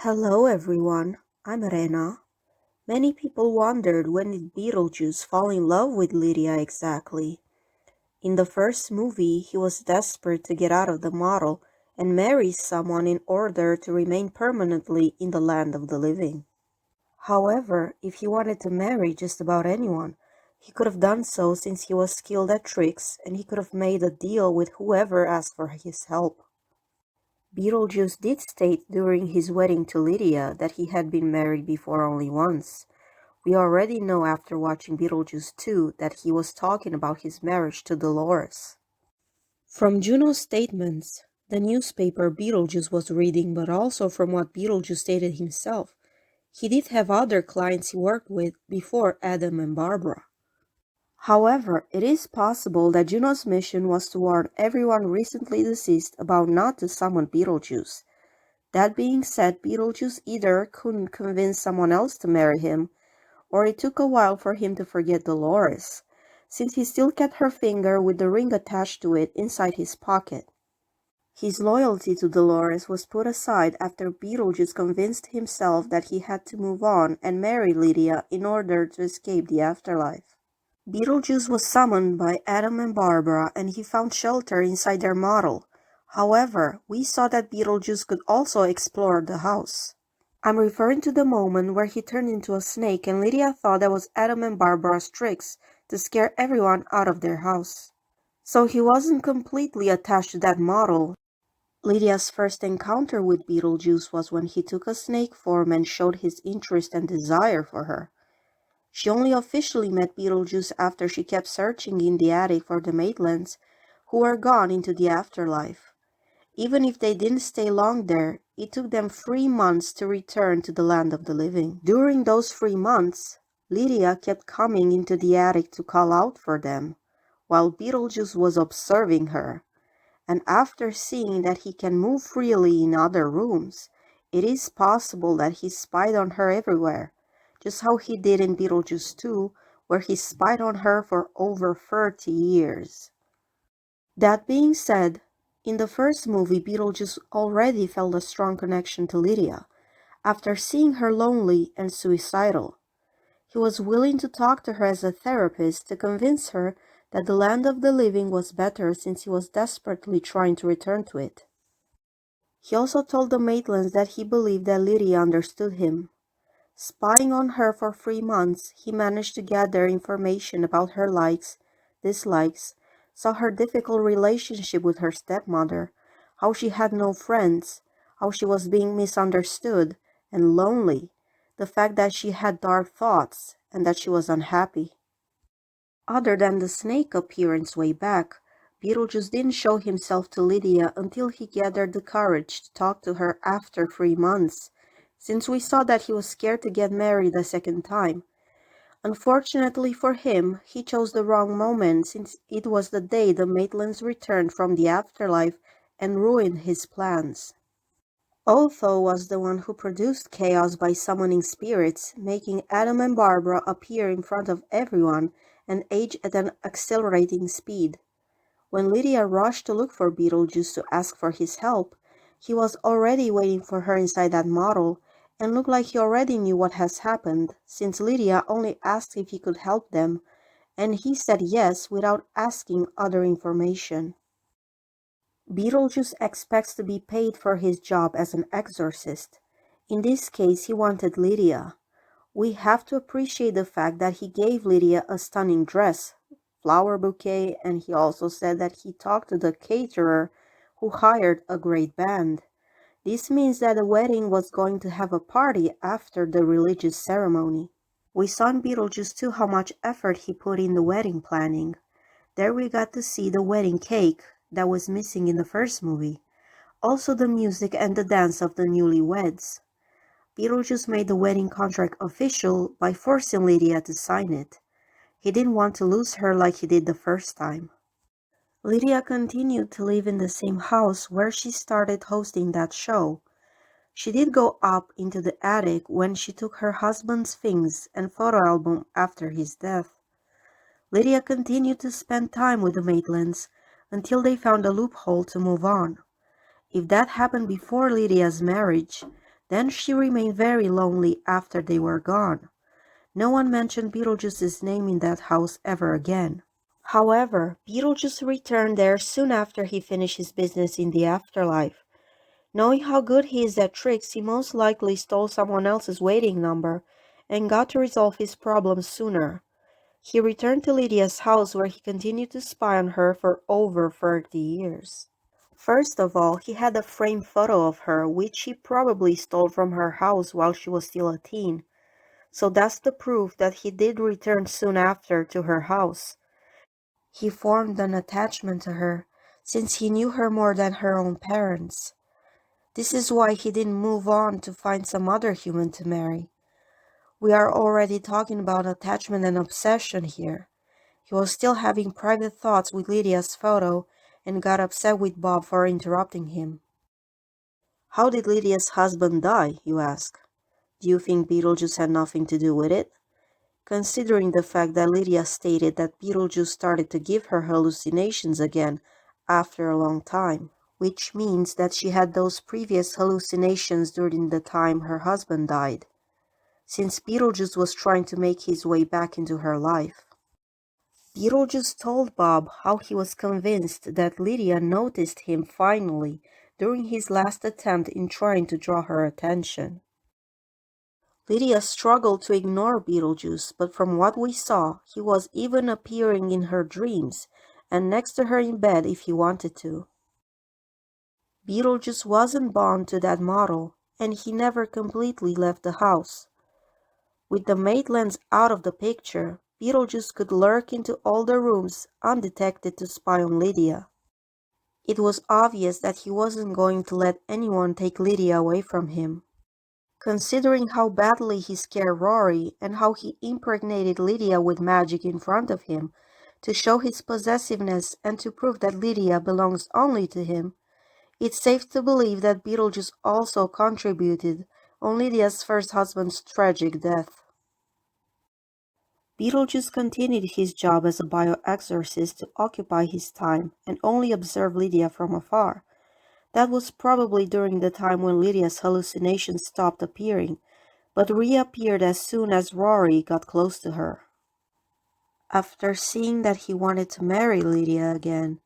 Hello everyone, I'm Rena. Many people wondered when did Beetlejuice fall in love with Lydia exactly. In the first movie, he was desperate to get out of the model and marry someone in order to remain permanently in the land of the living. However, if he wanted to marry just about anyone, he could have done so since he was skilled at tricks and he could have made a deal with whoever asked for his help. Beetlejuice did state during his wedding to Lydia that he had been married before only once. We already know after watching Beetlejuice 2 that he was talking about his marriage to Dolores. From Juno's statements, the newspaper Beetlejuice was reading, but also from what Beetlejuice stated himself, he did have other clients he worked with before Adam and Barbara. However, it is possible that Juno's mission was to warn everyone recently deceased about not to summon Beetlejuice. That being said, Beetlejuice either couldn't convince someone else to marry him, or it took a while for him to forget Dolores, since he still kept her finger with the ring attached to it inside his pocket. His loyalty to Dolores was put aside after Beetlejuice convinced himself that he had to move on and marry Lydia in order to escape the afterlife. Beetlejuice was summoned by Adam and Barbara and he found shelter inside their model. However, we saw that Beetlejuice could also explore the house. I'm referring to the moment where he turned into a snake and Lydia thought that was Adam and Barbara's tricks to scare everyone out of their house. So he wasn't completely attached to that model. Lydia's first encounter with Beetlejuice was when he took a snake form and showed his interest and desire for her. She only officially met Beetlejuice after she kept searching in the attic for the Maitlands, who were gone into the afterlife. Even if they didn't stay long there, it took them 3 months to return to the land of the living. During those 3 months, Lydia kept coming into the attic to call out for them, while Beetlejuice was observing her. And after seeing that he can move freely in other rooms, it is possible that he spied on her everywhere, just how he did in Beetlejuice 2, where he spied on her for over 30 years. That being said, in the first movie, Beetlejuice already felt a strong connection to Lydia, after seeing her lonely and suicidal. He was willing to talk to her as a therapist to convince her that the land of the living was better since he was desperately trying to return to it. He also told the Maitlands that he believed that Lydia understood him. Spying on her for 3 months, he managed to gather information about her likes, dislikes, saw her difficult relationship with her stepmother, how she had no friends, how she was being misunderstood and lonely, the fact that she had dark thoughts, and that she was unhappy. Other than the snake appearance way back, Beetlejuice didn't show himself to Lydia until he gathered the courage to talk to her after 3 months, since we saw that he was scared to get married a second time. Unfortunately for him, he chose the wrong moment since it was the day the Maitlands returned from the afterlife and ruined his plans. Otho was the one who produced chaos by summoning spirits, making Adam and Barbara appear in front of everyone and age at an accelerating speed. When Lydia rushed to look for Beetlejuice to ask for his help, he was already waiting for her inside that model and looked like he already knew what has happened, since Lydia only asked if he could help them, and he said yes without asking other information. Beetlejuice expects to be paid for his job as an exorcist. In this case, he wanted Lydia. We have to appreciate the fact that he gave Lydia a stunning dress, flower bouquet, and he also said that he talked to the caterer who hired a great band. This means that the wedding was going to have a party after the religious ceremony. We saw in Beetlejuice too how much effort he put in the wedding planning. There we got to see the wedding cake that was missing in the first movie. Also the music and the dance of the newlyweds. Beetlejuice made the wedding contract official by forcing Lydia to sign it. He didn't want to lose her like he did the first time. Lydia continued to live in the same house where she started hosting that show. She did go up into the attic when she took her husband's things and photo album after his death. Lydia continued to spend time with the Maitlands until they found a loophole to move on. If that happened before Lydia's marriage, Then she remained very lonely after they were gone. No one mentioned Beetlejuice's name in that house ever again. However, Beetlejuice returned there soon after he finished his business in the afterlife. Knowing how good he is at tricks, he most likely stole someone else's waiting number and got to resolve his problems sooner. He returned to Lydia's house where he continued to spy on her for over 30 years. First of all, he had a framed photo of her, which he probably stole from her house while she was still a teen. So that's the proof that he did return soon after to her house. He formed an attachment to her, since he knew her more than her own parents. This is why he didn't move on to find some other human to marry. We are already talking about attachment and obsession here. He was still having private thoughts with Lydia's photo and got upset with Bob for interrupting him. How did Lydia's husband die, you ask? Do you think Beetlejuice had nothing to do with it? Considering the fact that Lydia stated that Beetlejuice started to give her hallucinations again after a long time, which means that she had those previous hallucinations during the time her husband died, since Beetlejuice was trying to make his way back into her life. Beetlejuice told Bob how he was convinced that Lydia noticed him finally during his last attempt in trying to draw her attention. Lydia struggled to ignore Beetlejuice, but from what we saw, he was even appearing in her dreams and next to her in bed if he wanted to. Beetlejuice wasn't bound to that model, and he never completely left the house. With the Maitlands out of the picture, Beetlejuice could lurk into all the rooms undetected to spy on Lydia. It was obvious that he wasn't going to let anyone take Lydia away from him. Considering how badly he scared Rory and how he impregnated Lydia with magic in front of him to show his possessiveness and to prove that Lydia belongs only to him, it's safe to believe that Beetlejuice also contributed on Lydia's first husband's tragic death. Beetlejuice continued his job as a bioexorcist to occupy his time and only observe Lydia from afar. That was probably during the time when Lydia's hallucinations stopped appearing, but reappeared as soon as Rory got close to her. After seeing that he wanted to marry Lydia again,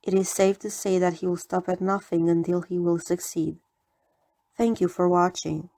it is safe to say that he will stop at nothing until he will succeed. Thank you for watching.